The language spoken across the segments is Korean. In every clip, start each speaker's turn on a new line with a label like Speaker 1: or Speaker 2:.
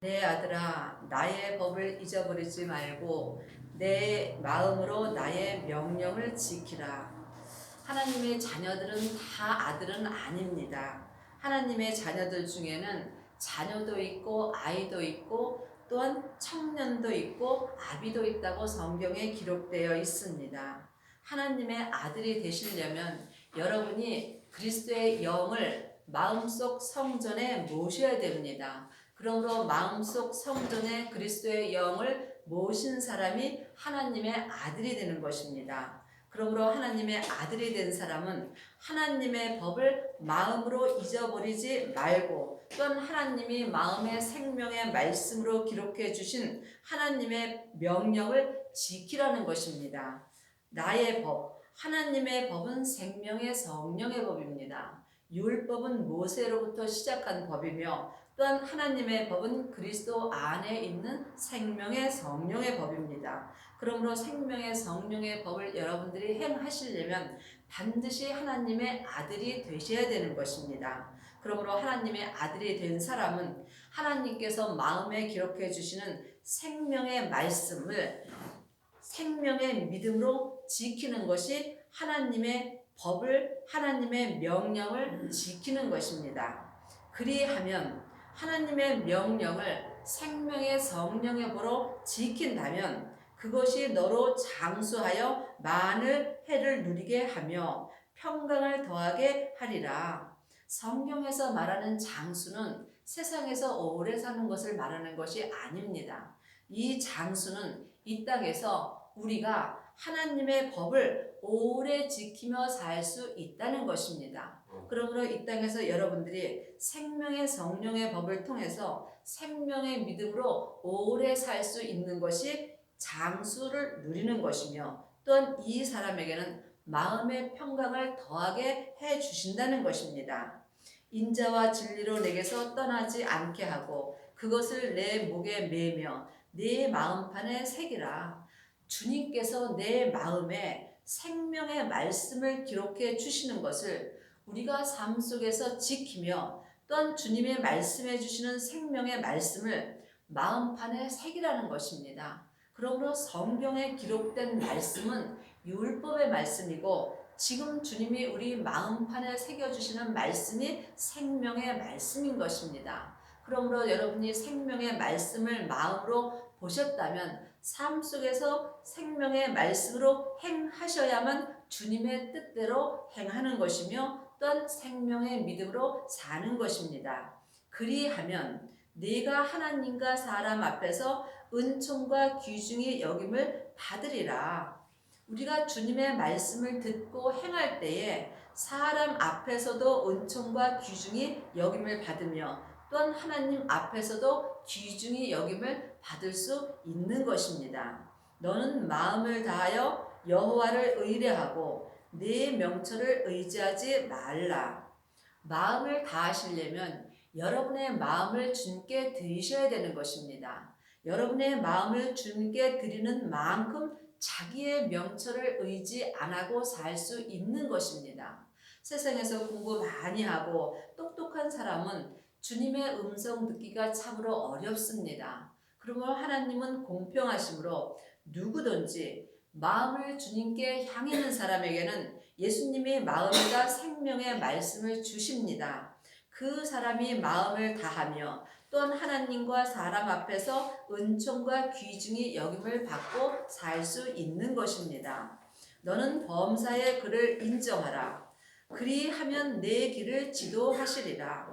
Speaker 1: 내 아들아, 나의 법을 잊어버리지 말고 내 마음으로 나의 명령을 지키라. 하나님의 자녀들은 다 아들은 아닙니다. 하나님의 자녀들 중에는 자녀도 있고 아이도 있고 또한 청년도 있고 아비도 있다고 성경에 기록되어 있습니다. 하나님의 아들이 되시려면 여러분이 그리스도의 영을 마음속 성전에 모셔야 됩니다. 그러므로 마음속 성전에 그리스도의 영을 모신 사람이 하나님의 아들이 되는 것입니다. 그러므로 하나님의 아들이 된 사람은 하나님의 법을 마음으로 잊어버리지 말고 또한 하나님이 마음의 생명의 말씀으로 기록해 주신 하나님의 명령을 지키라는 것입니다. 나의 법, 하나님의 법은 생명의 성령의 법입니다. 율법은 모세로부터 시작한 법이며 또한 하나님의 법은 그리스도 안에 있는 생명의 성령의 법입니다. 그러므로 생명의 성령의 법을 여러분들이 행하시려면 반드시 하나님의 아들이 되셔야 되는 것입니다. 그러므로 하나님의 아들이 된 사람은 하나님께서 마음에 기록해 주시는 생명의 말씀을 생명의 믿음으로 지키는 것이 하나님의 법을, 하나님의 명령을 지키는 것입니다. 그리하면 하나님의 명령을 생명의 성령의 보로 지킨다면 그것이 너로 장수하여 많은 해를 누리게 하며 평강을 더하게 하리라. 성경에서 말하는 장수는 세상에서 오래 사는 것을 말하는 것이 아닙니다. 이 장수는 이 땅에서 우리가 하나님의 법을 오래 지키며 살 수 있다는 것입니다. 그러므로 이 땅에서 여러분들이 생명의 성령의 법을 통해서 생명의 믿음으로 오래 살 수 있는 것이 장수를 누리는 것이며 또한 이 사람에게는 마음의 평강을 더하게 해 주신다는 것입니다. 인자와 진리로 내게서 떠나지 않게 하고 그것을 내 목에 매며 내 마음판에 새기라. 주님께서 내 마음에 생명의 말씀을 기록해 주시는 것을 우리가 삶 속에서 지키며 또한 주님의 말씀해 주시는 생명의 말씀을 마음판에 새기라는 것입니다. 그러므로 성경에 기록된 말씀은 율법의 말씀이고 지금 주님이 우리 마음판에 새겨주시는 말씀이 생명의 말씀인 것입니다. 그러므로 여러분이 생명의 말씀을 마음으로 보셨다면 삶 속에서 생명의 말씀으로 행하셔야만 주님의 뜻대로 행하는 것이며 또한 생명의 믿음으로 사는 것입니다. 그리하면 네가 하나님과 사람 앞에서 은총과 귀중히 여김을 받으리라. 우리가 주님의 말씀을 듣고 행할 때에 사람 앞에서도 은총과 귀중히 여김을 받으며 또한 하나님 앞에서도 귀중히 여김을 받을 수 있는 것입니다. 너는 마음을 다하여 여호와를 의뢰하고 네 명철을 의지하지 말라. 마음을 다하시려면 여러분의 마음을 주님께 드리셔야 되는 것입니다. 여러분의 마음을 주님께 드리는 만큼 자기의 명철을 의지 안 하고 살 수 있는 것입니다. 세상에서 공부 많이 하고 똑똑한 사람은 주님의 음성 듣기가 참으로 어렵습니다. 그러므로 하나님은 공평하심으로 누구든지 마음을 주님께 향하는 사람에게는 예수님이 마음에다 생명의 말씀을 주십니다. 그 사람이 마음을 다하며 또한 하나님과 사람 앞에서 은총과 귀중히 여김을 받고 살 수 있는 것입니다. 너는 범사의 그를 인정하라. 그리하면 내 길을 지도하시리라.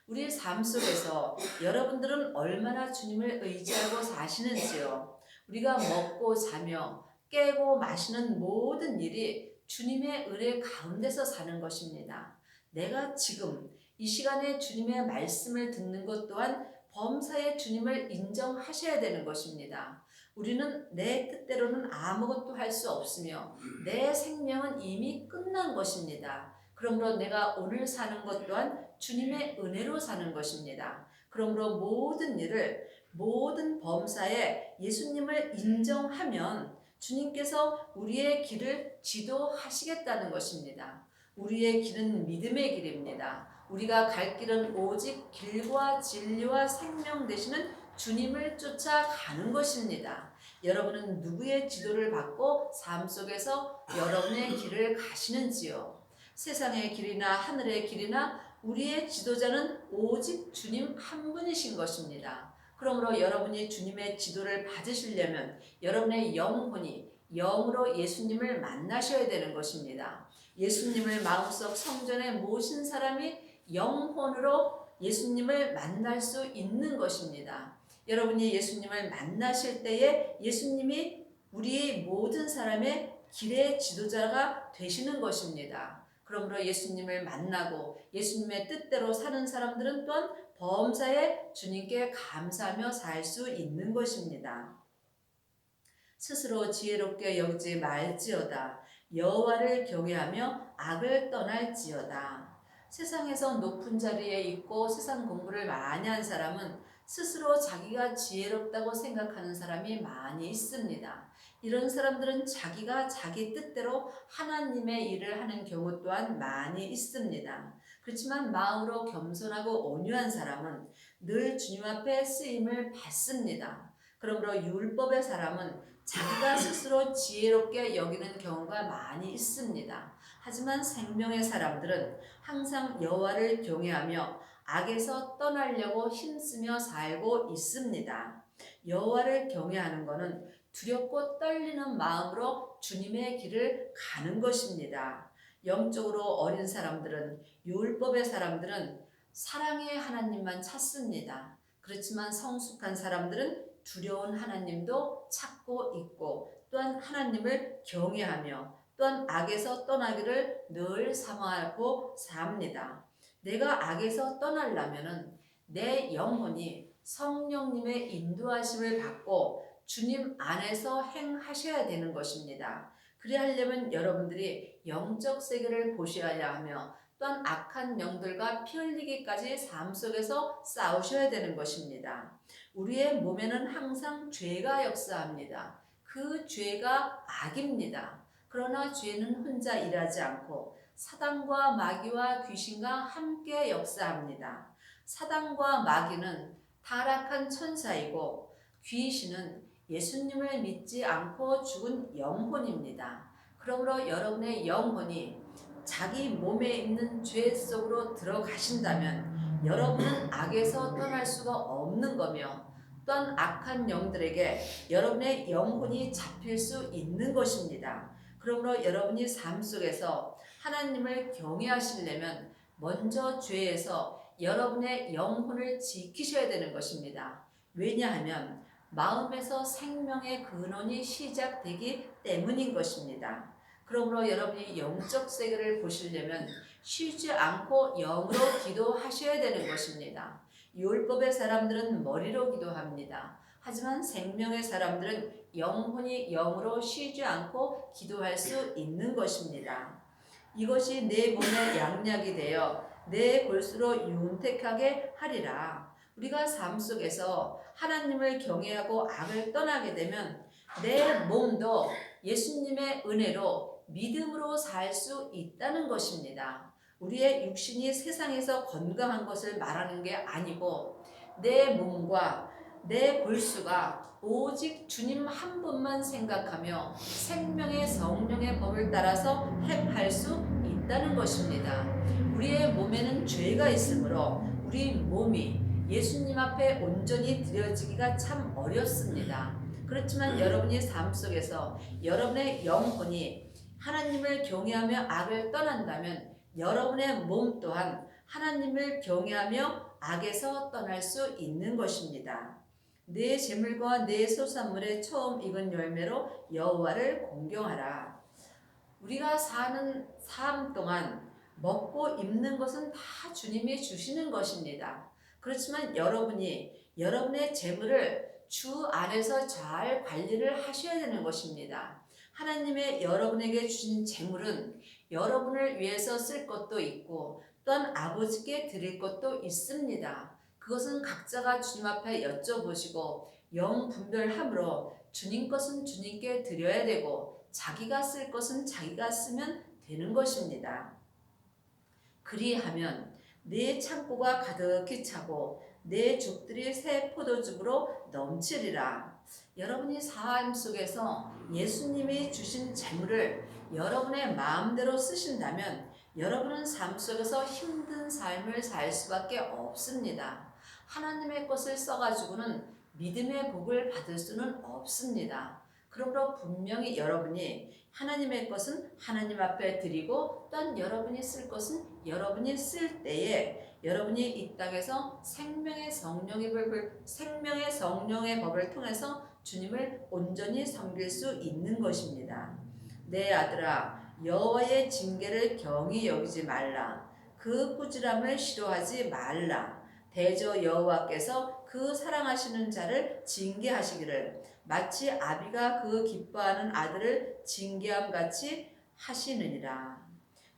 Speaker 1: 우리 삶 속에서 여러분들은 얼마나 주님을 의지하고 사시는지요. 우리가 먹고 자며 깨고 마시는 모든 일이 주님의 은혜 가운데서 사는 것입니다. 내가 지금 이 시간에 주님의 말씀을 듣는 것 또한 범사의 주님을 인정하셔야 되는 것입니다. 우리는 내 뜻대로는 아무것도 할 수 없으며 내 생명은 이미 끝난 것입니다. 그러므로 내가 오늘 사는 것 또한 주님의 은혜로 사는 것입니다. 그러므로 모든 일을 모든 범사에 예수님을 인정하면 주님께서 우리의 길을 지도하시겠다는 것입니다. 우리의 길은 믿음의 길입니다. 우리가 갈 길은 오직 길과 진리와 생명 되시는 주님을 쫓아가는 것입니다. 여러분은 누구의 지도를 받고 삶 속에서 여러분의 길을 가시는지요? 세상의 길이나 하늘의 길이나 우리의 지도자는 오직 주님 한 분이신 것입니다. 그러므로 여러분이 주님의 지도를 받으시려면 여러분의 영혼이 영으로 예수님을 만나셔야 되는 것입니다. 예수님을 마음속 성전에 모신 사람이 영혼으로 예수님을 만날 수 있는 것입니다. 여러분이 예수님을 만나실 때에 예수님이 우리 모든 사람의 길의 지도자가 되시는 것입니다. 그러므로 예수님을 만나고 예수님의 뜻대로 사는 사람들은 또한 범사에 주님께 감사하며 살 수 있는 것입니다. 스스로 지혜롭게 여기지 말지어다. 여호와를 경외하며 악을 떠날지어다. 세상에서 높은 자리에 있고 세상 공부를 많이 한 사람은 스스로 자기가 지혜롭다고 생각하는 사람이 많이 있습니다. 이런 사람들은 자기가 자기 뜻대로 하나님의 일을 하는 경우 또한 많이 있습니다. 그렇지만 마음으로 겸손하고 온유한 사람은 늘 주님 앞에 쓰임을 받습니다. 그러므로 율법의 사람은 자기가 스스로 지혜롭게 여기는 경우가 많이 있습니다. 하지만 생명의 사람들은 항상 여호와를 경외하며 악에서 떠나려고 힘쓰며 살고 있습니다. 여호와를 경외하는 것은 두렵고 떨리는 마음으로 주님의 길을 가는 것입니다. 영적으로 어린 사람들은 율법의 사람들은 사랑의 하나님만 찾습니다. 그렇지만 성숙한 사람들은 두려운 하나님도 찾고 있고 또한 하나님을 경외하며 또한 악에서 떠나기를 늘 사모하고 삽니다. 내가 악에서 떠나려면은 내 영혼이 성령님의 인도하심을 받고 주님 안에서 행하셔야 되는 것입니다. 그리하려면 여러분들이 영적 세계를 보셔야 하며 또한 악한 영들과 피 흘리기까지 삶 속에서 싸우셔야 되는 것입니다. 우리의 몸에는 항상 죄가 역사합니다. 그 죄가 악입니다. 그러나 죄는 혼자 일하지 않고 사단과 마귀와 귀신과 함께 역사합니다. 사단과 마귀는 타락한 천사이고 귀신은 예수님을 믿지 않고 죽은 영혼입니다. 그러므로 여러분의 영혼이 자기 몸에 있는 죄 속으로 들어가신다면 여러분은 악에서 떠날 수가 없는 거며 또한 악한 영들에게 여러분의 영혼이 잡힐 수 있는 것입니다. 그러므로 여러분이 삶 속에서 하나님을 경외하시려면 먼저 죄에서 여러분의 영혼을 지키셔야 되는 것입니다. 왜냐하면 마음에서 생명의 근원이 시작되기 때문인 것입니다. 그러므로 여러분이 영적 세계를 보시려면 쉬지 않고 영으로 기도하셔야 되는 것입니다. 율법의 사람들은 머리로 기도합니다. 하지만 생명의 사람들은 영혼이 영으로 쉬지 않고 기도할 수 있는 것입니다. 이것이 내 몸의 양약이 되어 내 골수로 윤택하게 하리라. 우리가 삶 속에서 하나님을 경외하고 악을 떠나게 되면 내 몸도 예수님의 은혜로 믿음으로 살 수 있다는 것입니다. 우리의 육신이 세상에서 건강한 것을 말하는 게 아니고 내 몸과 내 골수가 오직 주님 한 분만 생각하며 생명의 성령의 법을 따라서 행할 수 있다는 것입니다. 우리의 몸에는 죄가 있으므로 우리 몸이 예수님 앞에 온전히 드려지기가 참 어렵습니다. 그렇지만 여러분이 삶 속에서 여러분의 영혼이 하나님을 경외하며 악을 떠난다면 여러분의 몸 또한 하나님을 경외하며 악에서 떠날 수 있는 것입니다. 내 재물과 내 소산물의 처음 익은 열매로 여호와를 공경하라. 우리가 사는 삶 동안 먹고 입는 것은 다 주님이 주시는 것입니다. 그렇지만 여러분이 여러분의 재물을 주 안에서 잘 관리를 하셔야 되는 것입니다. 하나님의 여러분에게 주신 재물은 여러분을 위해서 쓸 것도 있고 또한 아버지께 드릴 것도 있습니다. 그것은 각자가 주님 앞에 여쭤보시고 영분별함으로 주님 것은 주님께 드려야 되고 자기가 쓸 것은 자기가 쓰면 되는 것입니다. 그리하면 내 창고가 가득히 차고 내 족들이 새 포도즙으로 넘치리라. 여러분이 삶 속에서 예수님이 주신 재물을 여러분의 마음대로 쓰신다면 여러분은 삶 속에서 힘든 삶을 살 수밖에 없습니다. 하나님의 것을 써가지고는 믿음의 복을 받을 수는 없습니다. 그러므로 분명히 여러분이 하나님의 것은 하나님 앞에 드리고 또한 여러분이 쓸 것은 여러분이 쓸 때에 여러분이 이 땅에서 생명의 성령의 법을 통해서 주님을 온전히 섬길 수 있는 것입니다. 내 아들아, 여호와의 징계를 경히 여기지 말라. 그 꾸지람을 싫어하지 말라. 대저 여호와께서 그 사랑하시는 자를 징계하시기를 마치 아비가 그 기뻐하는 아들을 징계함 같이 하시느니라.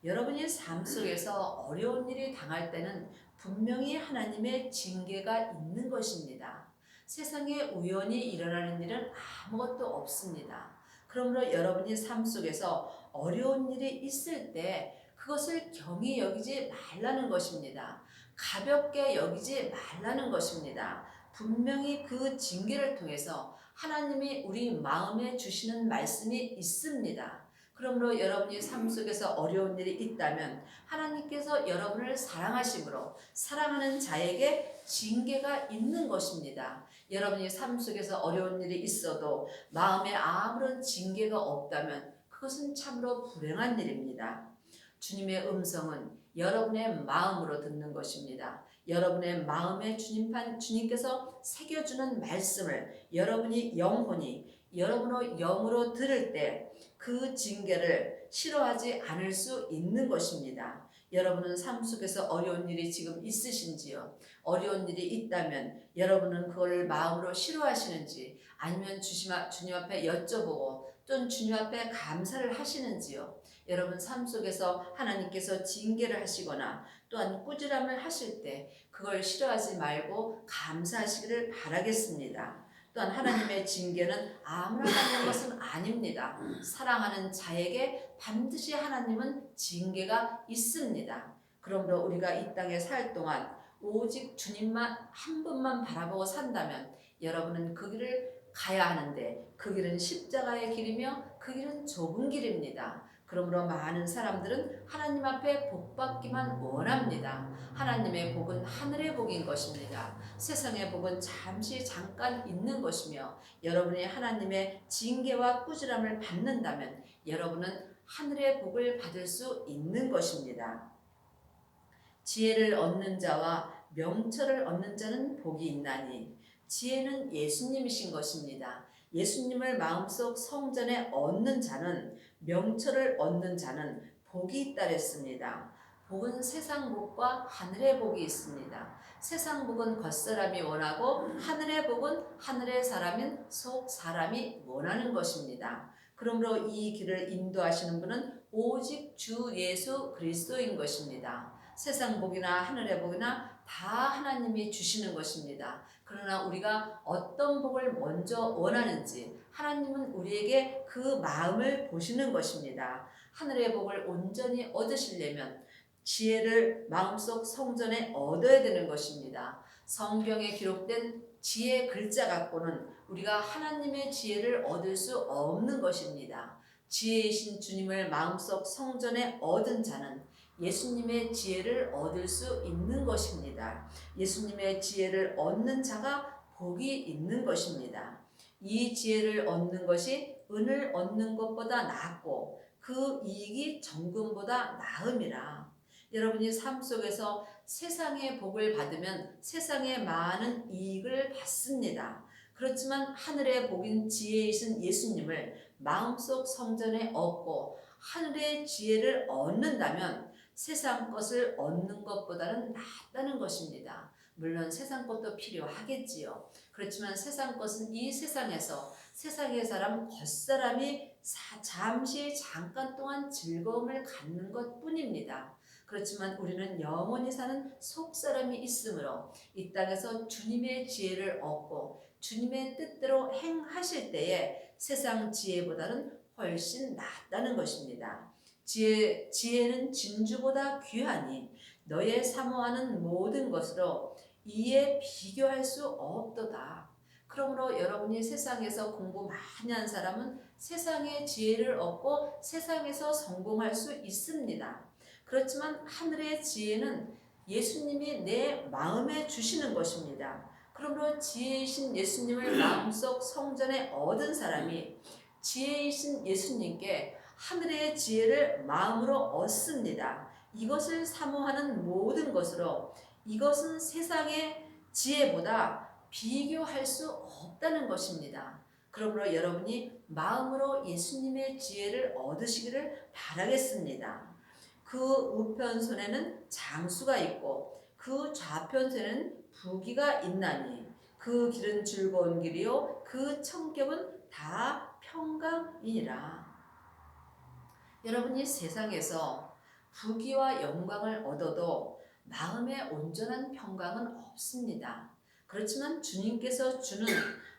Speaker 1: 여러분이 삶 속에서 어려운 일이 당할 때는 분명히 하나님의 징계가 있는 것입니다. 세상에 우연히 일어나는 일은 아무것도 없습니다. 그러므로 여러분이 삶 속에서 어려운 일이 있을 때 그것을 경히 여기지 말라는 것입니다. 가볍게 여기지 말라는 것입니다. 분명히 그 징계를 통해서 하나님이 우리 마음에 주시는 말씀이 있습니다. 그러므로 여러분이 삶 속에서 어려운 일이 있다면 하나님께서 여러분을 사랑하심으로 사랑하는 자에게 징계가 있는 것입니다. 여러분이 삶 속에서 어려운 일이 있어도 마음에 아무런 징계가 없다면 그것은 참으로 불행한 일입니다. 주님의 음성은 여러분의 마음으로 듣는 것입니다. 여러분의 마음에 주님께서 새겨주는 말씀을 여러분이 영혼이 여러분의 영으로 들을 때 그 징계를 싫어하지 않을 수 있는 것입니다. 여러분은 삶 속에서 어려운 일이 지금 있으신지요? 어려운 일이 있다면 여러분은 그걸 마음으로 싫어하시는지 아니면 주님 앞에 여쭤보고 또는 주님 앞에 감사를 하시는지요? 여러분 삶 속에서 하나님께서 징계를 하시거나 또한 꾸지람을 하실 때 그걸 싫어하지 말고 감사하시기를 바라겠습니다. 또한 하나님의 징계는 아무나 받는 것은 아닙니다. 사랑하는 자에게 반드시 하나님은 징계가 있습니다. 그러므로 우리가 이 땅에 살 동안 오직 주님만 한 분만 바라보고 산다면 여러분은 그 길을 가야 하는데 그 길은 십자가의 길이며 그 길은 좁은 길입니다. 그러므로 많은 사람들은 하나님 앞에 복 받기만 원합니다. 하나님의 복은 하늘의 복인 것입니다. 세상의 복은 잠깐 있는 것이며 여러분이 하나님의 징계와 꾸지람을 받는다면 여러분은 하늘의 복을 받을 수 있는 것입니다. 지혜를 얻는 자와 명철을 얻는 자는 복이 있나니 지혜는 예수님이신 것입니다. 예수님을 마음속 성전에 얻는 자는 명철을 얻는 자는 복이 있다랬습니다. 복은 세상 복과 하늘의 복이 있습니다. 세상 복은 겉사람이 원하고 하늘의 복은 하늘의 사람인 속 사람이 원하는 것입니다. 그러므로 이 길을 인도하시는 분은 오직 주 예수 그리스도인 것입니다. 세상 복이나 하늘의 복이나 다 하나님이 주시는 것입니다. 그러나 우리가 어떤 복을 먼저 원하는지 하나님은 우리에게 그 마음을 보시는 것입니다. 하늘의 복을 온전히 얻으시려면 지혜를 마음속 성전에 얻어야 되는 것입니다. 성경에 기록된 지혜 글자 갖고는 우리가 하나님의 지혜를 얻을 수 없는 것입니다. 지혜이신 주님을 마음속 성전에 얻은 자는 예수님의 지혜를 얻을 수 있는 것입니다. 예수님의 지혜를 얻는 자가 복이 있는 것입니다. 이 지혜를 얻는 것이 은을 얻는 것보다 낫고 그 이익이 정금보다 나음이라. 여러분이 삶 속에서 세상의 복을 받으면 세상의 많은 이익을 받습니다. 그렇지만 하늘의 복인 지혜이신 예수님을 마음속 성전에 얻고 하늘의 지혜를 얻는다면 세상 것을 얻는 것보다는 낫다는 것입니다. 물론 세상 것도 필요하겠지요. 그렇지만 세상 것은 이 세상에서 세상의 사람 겉사람이 잠깐 동안 즐거움을 갖는 것뿐입니다. 그렇지만 우리는 영원히 사는 속사람이 있으므로 이 땅에서 주님의 지혜를 얻고 주님의 뜻대로 행하실 때에 세상 지혜보다는 훨씬 낫다는 것입니다. 지혜는 진주보다 귀하니 너의 사모하는 모든 것으로 이에 비교할 수 없도다. 그러므로 여러분이 세상에서 공부 많이 한 사람은 세상의 지혜를 얻고 세상에서 성공할 수 있습니다. 그렇지만 하늘의 지혜는 예수님이 내 마음에 주시는 것입니다. 그러므로 지혜이신 예수님을 마음속 성전에 얻은 사람이 지혜이신 예수님께 하늘의 지혜를 마음으로 얻습니다. 이것을 사모하는 모든 것으로 이것은 세상의 지혜보다 비교할 수 없다는 것입니다. 그러므로 여러분이 마음으로 예수님의 지혜를 얻으시기를 바라겠습니다. 그 우편손에는 장수가 있고 그 좌편손에는 부귀가 있나니 그 길은 즐거운 길이요 그 청격은 다 평강이니라. 여러분이 세상에서 부귀와 영광을 얻어도 마음의 온전한 평강은 없습니다. 그렇지만 주님께서 주는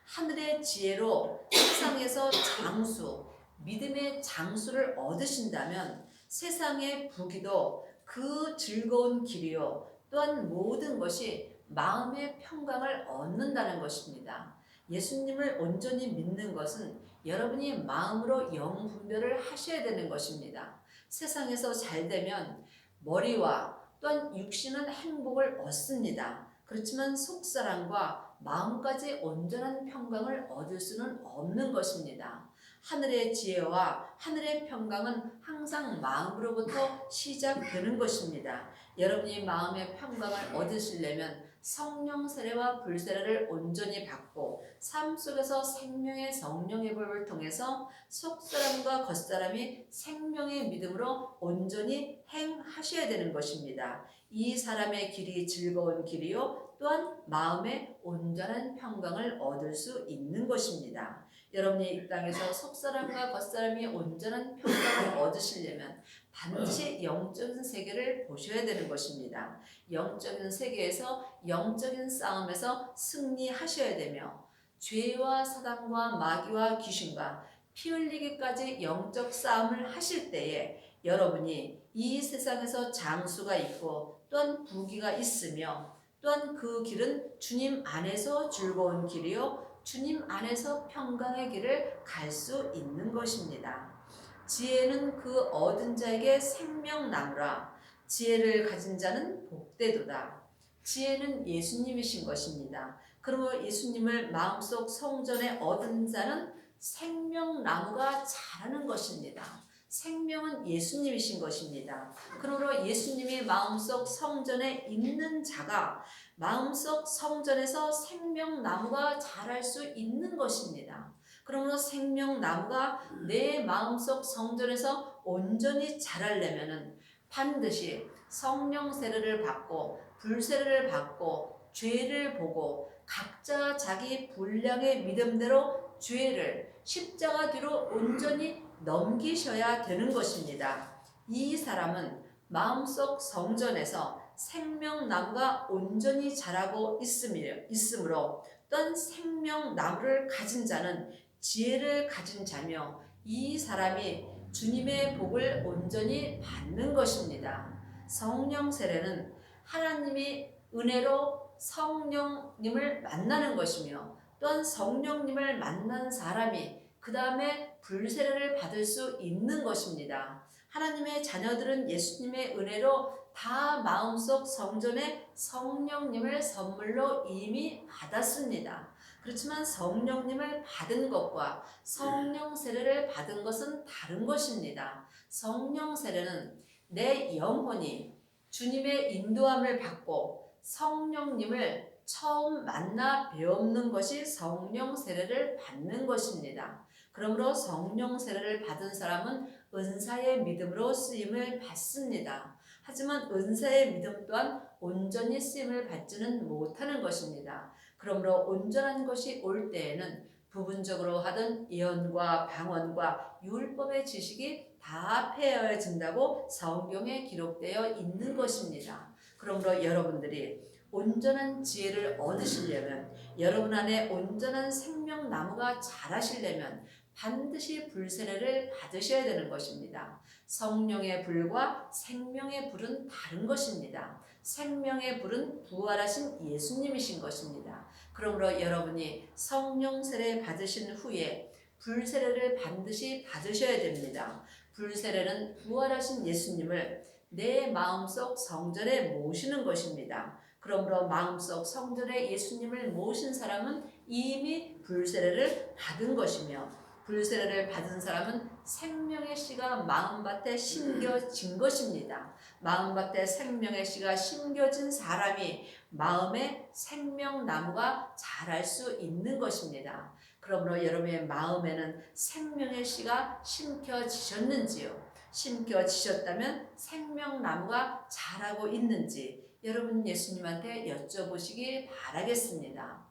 Speaker 1: 하늘의 지혜로 세상에서 장수, 믿음의 장수를 얻으신다면 세상의 부귀도 그 즐거운 길이요 또한 모든 것이 마음의 평강을 얻는다는 것입니다. 예수님을 온전히 믿는 것은 여러분이 마음으로 영 분별을 하셔야 되는 것입니다. 세상에서 잘 되면 머리와 또한 육신은 행복을 얻습니다. 그렇지만 속사람과 마음까지 온전한 평강을 얻을 수는 없는 것입니다. 하늘의 지혜와 하늘의 평강은 항상 마음으로부터 시작되는 것입니다. 여러분이 마음의 평강을 얻으시려면 성령 세례와 불세례를 온전히 받고 삶 속에서 생명의 성령의 법을 통해서 속사람과 겉사람이 생명의 믿음으로 온전히 행하셔야 되는 것입니다. 이 사람의 길이 즐거운 길이요 또한 마음의 온전한 평강을 얻을 수 있는 것입니다. 여러분이 이 땅에서 속사람과 겉사람이 온전한 평강을 얻으시려면 반드시 영적인 세계를 보셔야 되는 것입니다. 영적인 세계에서 영적인 싸움에서 승리하셔야 되며 죄와 사단과 마귀와 귀신과 피 흘리기까지 영적 싸움을 하실 때에 여러분이 이 세상에서 장수가 있고 또한 부귀가 있으며 또한 그 길은 주님 안에서 즐거운 길이요 주님 안에서 평강의 길을 갈 수 있는 것입니다. 지혜는 그 얻은 자에게 생명나무라. 지혜를 가진 자는 복되도다. 지혜는 예수님이신 것입니다. 그러므로 예수님을 마음속 성전에 얻은 자는 생명나무가 자라는 것입니다. 생명은 예수님이신 것입니다. 그러므로 예수님이 마음속 성전에 있는 자가 마음속 성전에서 생명나무가 자랄 수 있는 것입니다. 그러므로 생명나무가 내 마음속 성전에서 온전히 자라려면 반드시 성령 세례를 받고 불세례를 받고 죄를 보고 각자 자기 분량의 믿음대로 죄를 십자가 뒤로 온전히 넘기셔야 되는 것입니다. 이 사람은 마음속 성전에서 생명나무가 온전히 자라고 있으므로 또한 생명나무를 가진 자는 지혜를 가진 자며 이 사람이 주님의 복을 온전히 받는 것입니다. 성령 세례는 하나님이 은혜로 성령님을 만나는 것이며 또한 성령님을 만난 사람이 그 다음에 불세례를 받을 수 있는 것입니다. 하나님의 자녀들은 예수님의 은혜로 다 마음속 성전에 성령님을 선물로 이미 받았습니다. 그렇지만 성령님을 받은 것과 성령 세례를 받은 것은 다른 것입니다. 성령 세례는 내 영혼이 주님의 인도함을 받고 성령님을 처음 만나 배우는 것이 성령 세례를 받는 것입니다. 그러므로 성령 세례를 받은 사람은 은사의 믿음으로 쓰임을 받습니다. 하지만 은사의 믿음 또한 온전히 쓰임을 받지는 못하는 것입니다. 그러므로 온전한 것이 올 때에는 부분적으로 하던 예언과 방언과 율법의 지식이 다 폐하여진다고 성경에 기록되어 있는 것입니다. 그러므로 여러분들이 온전한 지혜를 얻으시려면 여러분 안에 온전한 생명나무가 자라시려면 반드시 불세례를 받으셔야 되는 것입니다. 성령의 불과 생명의 불은 다른 것입니다. 생명의 불은 부활하신 예수님이신 것입니다. 그러므로 여러분이 성령 세례 받으신 후에 불 세례를 반드시 받으셔야 됩니다. 불 세례는 부활하신 예수님을 내 마음속 성전에 모시는 것입니다. 그러므로 마음속 성전에 예수님을 모신 사람은 이미 불 세례를 받은 것이며, 불 세례를 받은 사람은 생명의 씨가 마음밭에 심겨진 것입니다. 마음밭에 생명의 씨가 심겨진 사람이 마음에 생명나무가 자랄 수 있는 것입니다. 그러므로 여러분의 마음에는 생명의 씨가 심겨지셨는지요? 심겨지셨다면 생명나무가 자라고 있는지 여러분 예수님한테 여쭤보시기 바라겠습니다.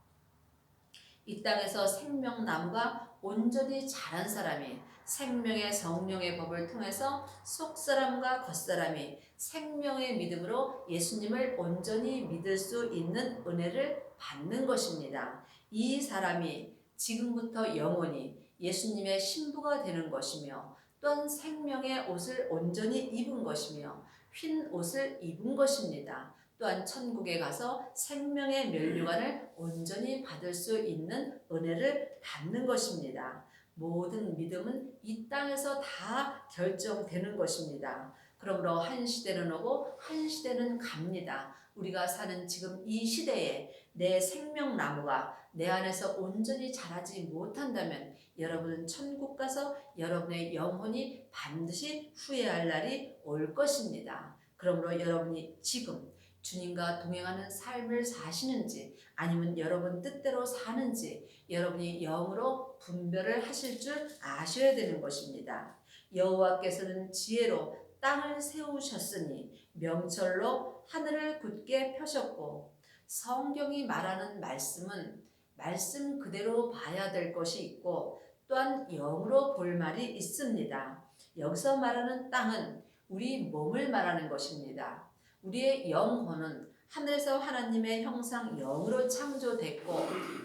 Speaker 1: 이 땅에서 생명나무가 온전히 자란 사람이, 생명의 성령의 법을 통해서 속사람과 겉사람이 생명의 믿음으로 예수님을 온전히 믿을 수 있는 은혜를 받는 것입니다. 이 사람이 지금부터 영원히 예수님의 신부가 되는 것이며, 또한 생명의 옷을 온전히 입은 것이며 흰 옷을 입은 것입니다. 또한 천국에 가서 생명의 면류관을 온전히 받을 수 있는 은혜를 받는 것입니다. 모든 믿음은 이 땅에서 다 결정되는 것입니다. 그러므로 한 시대는 오고 한 시대는 갑니다. 우리가 사는 지금 이 시대에 내 생명나무가 내 안에서 온전히 자라지 못한다면 여러분은 천국 가서 여러분의 영혼이 반드시 후회할 날이 올 것입니다. 그러므로 여러분이 지금 주님과 동행하는 삶을 사시는지, 아니면 여러분 뜻대로 사는지 여러분이 영으로 분별을 하실 줄 아셔야 되는 것입니다. 여호와께서는 지혜로 땅을 세우셨으니 명철로 하늘을 굳게 펴셨고, 성경이 말하는 말씀은 말씀 그대로 봐야 될 것이 있고 또한 영으로 볼 말이 있습니다. 여기서 말하는 땅은 우리 몸을 말하는 것입니다. 우리의 영혼은 하늘에서 하나님의 형상 영으로 창조됐고,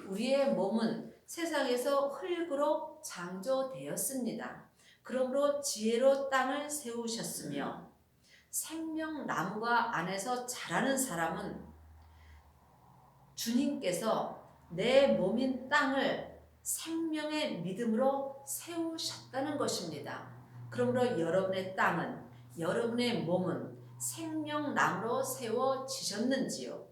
Speaker 1: 우리의 몸은 세상에서 흙으로 창조되었습니다. 그러므로 지혜로 땅을 세우셨으며, 생명나무가 안에서 자라는 사람은 주님께서 내 몸인 땅을 생명의 믿음으로 세우셨다는 것입니다. 그러므로 여러분의 땅은, 여러분의 몸은 생명나무로 세워지셨는지요?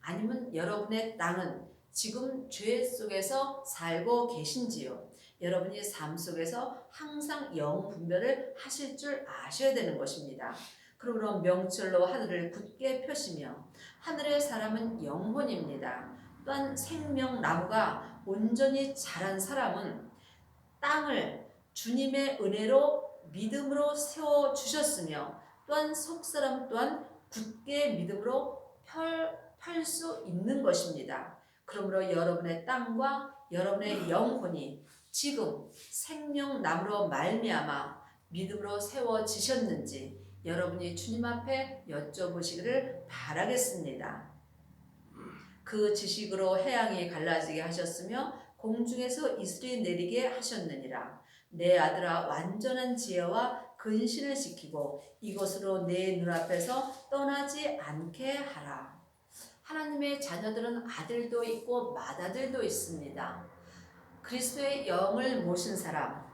Speaker 1: 아니면 여러분의 땅은 지금 죄 속에서 살고 계신지요? 여러분이 삶 속에서 항상 영 분별을 하실 줄 아셔야 되는 것입니다. 그러므로 명철로 하늘을 굳게 펴시며, 하늘의 사람은 영혼입니다. 또한 생명나무가 온전히 자란 사람은 땅을 주님의 은혜로 믿음으로 세워주셨으며, 또한 속사람 또한 굳게 믿음으로 펼 수 있는 것입니다. 그러므로 여러분의 땅과 여러분의 영혼이 지금 생명나무로 말미암아 믿음으로 세워지셨는지 여러분이 주님 앞에 여쭤보시기를 바라겠습니다. 그 지식으로 해양이 갈라지게 하셨으며 공중에서 이슬이 내리게 하셨느니라. 내 아들아, 완전한 지혜와 근신을 지키고 이것으로 내 눈앞에서 떠나지 않게 하라. 하나님의 자녀들은 아들도 있고 맏아들도 있습니다. 그리스도의 영을 모신 사람,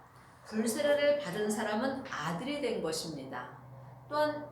Speaker 1: 불세례를 받은 사람은 아들이 된 것입니다. 또한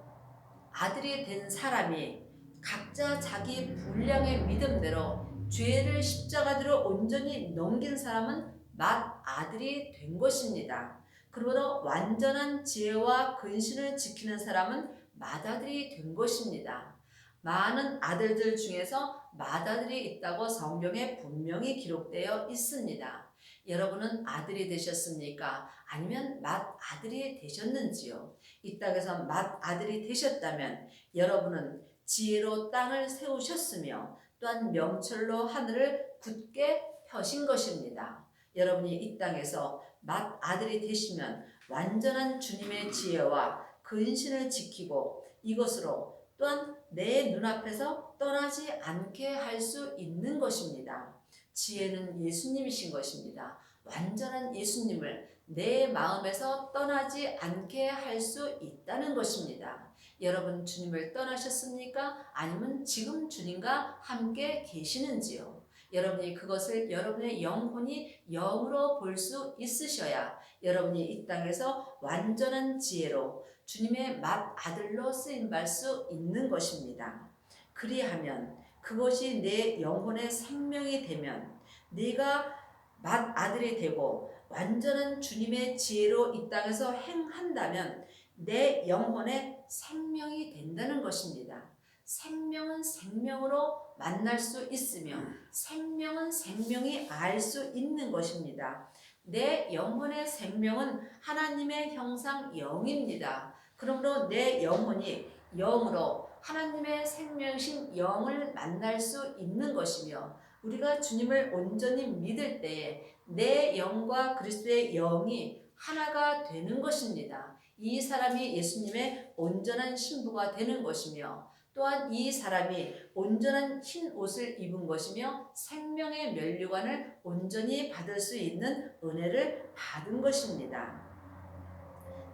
Speaker 1: 아들이 된 사람이 각자 자기 분량의 믿음대로 죄를 십자가대로 온전히 넘긴 사람은 맏아들이 된 것입니다. 그러므로 완전한 지혜와 근신을 지키는 사람은 맏아들이 된 것입니다. 많은 아들들 중에서 맏아들이 있다고 성경에 분명히 기록되어 있습니다. 여러분은 아들이 되셨습니까? 아니면 맏아들이 되셨는지요? 이 땅에서 맏아들이 되셨다면 여러분은 지혜로 땅을 세우셨으며 또한 명철로 하늘을 굳게 펴신 것입니다. 여러분이 이 땅에서 맏아들이 되시면 완전한 주님의 지혜와 근신을 지키고 이것으로 또한 내 눈앞에서 떠나지 않게 할 수 있는 것입니다. 지혜는 예수님이신 것입니다. 완전한 예수님을 내 마음에서 떠나지 않게 할 수 있다는 것입니다. 여러분 주님을 떠나셨습니까? 아니면 지금 주님과 함께 계시는지요? 여러분이 그것을 여러분의 영혼이 영으로 볼 수 있으셔야 여러분이 이 땅에서 완전한 지혜로 주님의 맏아들로 쓰임받을 수 있는 것입니다. 그리하면 그것이 내 영혼의 생명이 되면 네가 맏아들이 되고 완전한 주님의 지혜로 이 땅에서 행한다면 내 영혼의 생명이 된다는 것입니다. 생명은 생명으로 만날 수 있으며 생명은 생명이 알 수 있는 것입니다. 내 영혼의 생명은 하나님의 형상 영입니다. 그러므로 내 영혼이 영으로 하나님의 생명이신 영을 만날 수 있는 것이며 우리가 주님을 온전히 믿을 때에 내 영과 그리스도의 영이 하나가 되는 것입니다. 이 사람이 예수님의 온전한 신부가 되는 것이며 또한 이 사람이 온전한 흰 옷을 입은 것이며 생명의 면류관을 온전히 받을 수 있는 은혜를 받은 것입니다.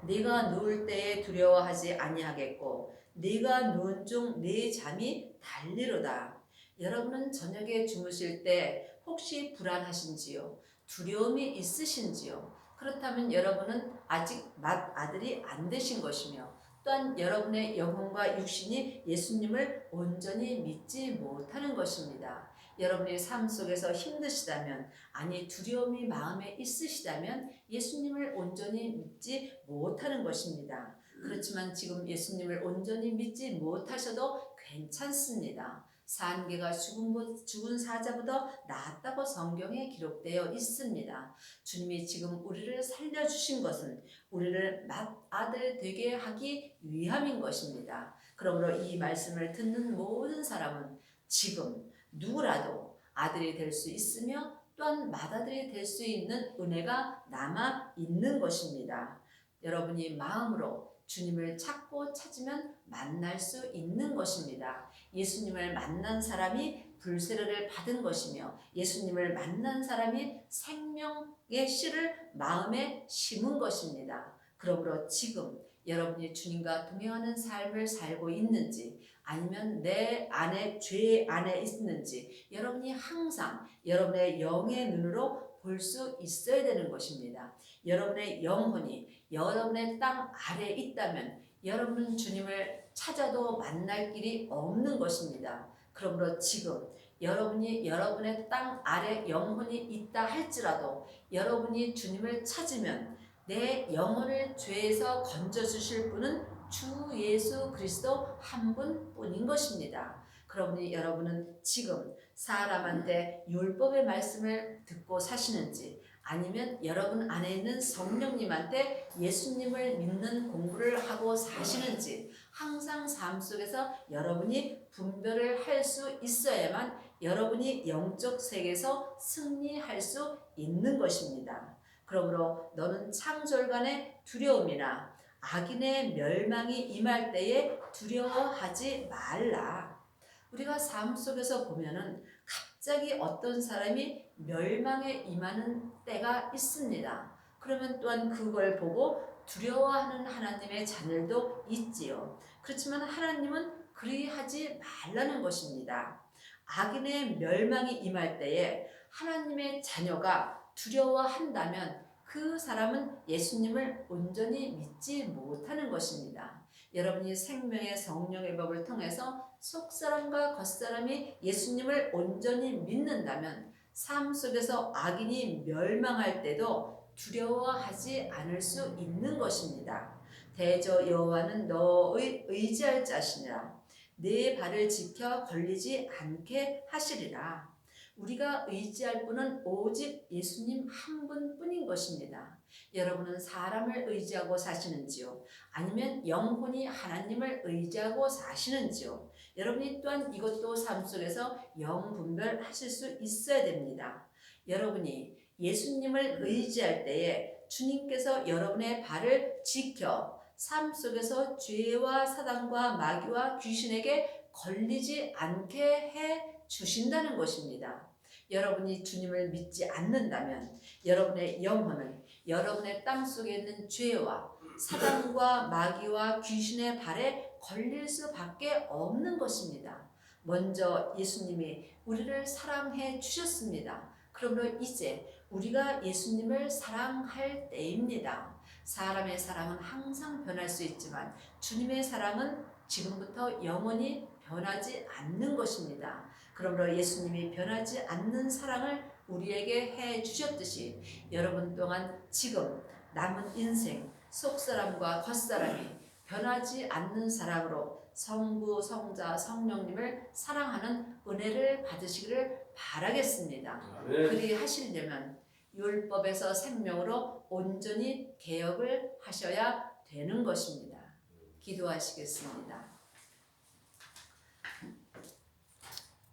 Speaker 1: 네가 누울 때에 두려워하지 아니하겠고 네가 누운 중 네 잠이 달리로다. 여러분은 저녁에 주무실 때 혹시 불안하신지요? 두려움이 있으신지요? 그렇다면 여러분은 아직 맏아들이 안 되신 것이며 또한 여러분의 영혼과 육신이 예수님을 온전히 믿지 못하는 것입니다. 여러분의 삶 속에서 힘드시다면, 아니 두려움이 마음에 있으시다면 예수님을 온전히 믿지 못하는 것입니다. 그렇지만 지금 예수님을 온전히 믿지 못하셔도 괜찮습니다. 산 개가 죽은 사자보다 낫다고 성경에 기록되어 있습니다. 주님이 지금 우리를 살려주신 것은 우리를 맏아들 되게 하기 위함인 것입니다. 그러므로 이 말씀을 듣는 모든 사람은 지금 누구라도 아들이 될 수 있으며 또한 맏아들이 될 수 있는 은혜가 남아 있는 것입니다. 여러분이 마음으로 주님을 찾고 찾으면 만날 수 있는 것입니다. 예수님을 만난 사람이 불세례를 받은 것이며 예수님을 만난 사람이 생명의 씨를 마음에 심은 것입니다. 그러므로 지금 여러분이 주님과 동행하는 삶을 살고 있는지 아니면 내 안에 죄 안에 있는지 여러분이 항상 여러분의 영의 눈으로 볼 수 있어야 되는 것입니다. 여러분의 영혼이 여러분의 땅 아래에 있다면 여러분은 주님을 찾아도 만날 길이 없는 것입니다. 그러므로 지금 여러분이 여러분의 땅 아래 영혼이 있다 할지라도 여러분이 주님을 찾으면 내 영혼을 죄에서 건져주실 분은 주 예수 그리스도 한 분뿐인 것입니다. 그러니 여러분은 지금 사람한테 율법의 말씀을 듣고 사시는지 아니면 여러분 안에 있는 성령님한테 예수님을 믿는 공부를 하고 사시는지 항상 삶 속에서 여러분이 분별을 할 수 있어야만 여러분이 영적 세계에서 승리할 수 있는 것입니다. 그러므로 너는 창졸간의 두려움이나 악인의 멸망이 임할 때에 두려워하지 말라. 우리가 삶 속에서 보면은 갑자기 어떤 사람이 멸망에 임하는 때가 있습니다. 그러면 또한 그걸 보고 두려워하는 하나님의 자녀도 있지요. 그렇지만 하나님은 그리하지 말라는 것입니다. 악인의 멸망이 임할 때에 하나님의 자녀가 두려워한다면 그 사람은 예수님을 온전히 믿지 못하는 것입니다. 여러분이 생명의 성령의 법을 통해서 속사람과 겉사람이 예수님을 온전히 믿는다면 삶 속에서 악인이 멸망할 때도 두려워하지 않을 수 있는 것입니다. 대저 여호와는 너의 의지할 자시니라. 네 발을 지켜 걸리지 않게 하시리라. 우리가 의지할 분은 오직 예수님 한 분뿐인 것입니다. 여러분은 사람을 의지하고 사시는지요? 아니면 영혼이 하나님을 의지하고 사시는지요? 여러분이 또한 이것도 삶 속에서 영분별하실 수 있어야 됩니다. 여러분이 예수님을 의지할 때에 주님께서 여러분의 발을 지켜 삶 속에서 죄와 사단과 마귀와 귀신에게 걸리지 않게 해 주신다는 것입니다. 여러분이 주님을 믿지 않는다면 여러분의 영혼은 여러분의 땅 속에 있는 죄와 사단과 마귀와 귀신의 발에 걸릴 수밖에 없는 것입니다. 먼저 예수님이 우리를 사랑해 주셨습니다. 그러므로 이제 우리가 예수님을 사랑할 때입니다. 사람의 사랑은 항상 변할 수 있지만 주님의 사랑은 지금부터 영원히 변하지 않는 것입니다. 그러므로 예수님이 변하지 않는 사랑을 우리에게 해 주셨듯이 여러분 또한 지금 남은 인생 속사람과 겉사람이 변하지 않는 사랑으로 성부, 성자, 성령님을 사랑하는 은혜를 받으시기를 바라겠습니다. 그리하시려면 율법에서 생명으로 온전히 개혁을 하셔야 되는 것입니다. 기도하시겠습니다.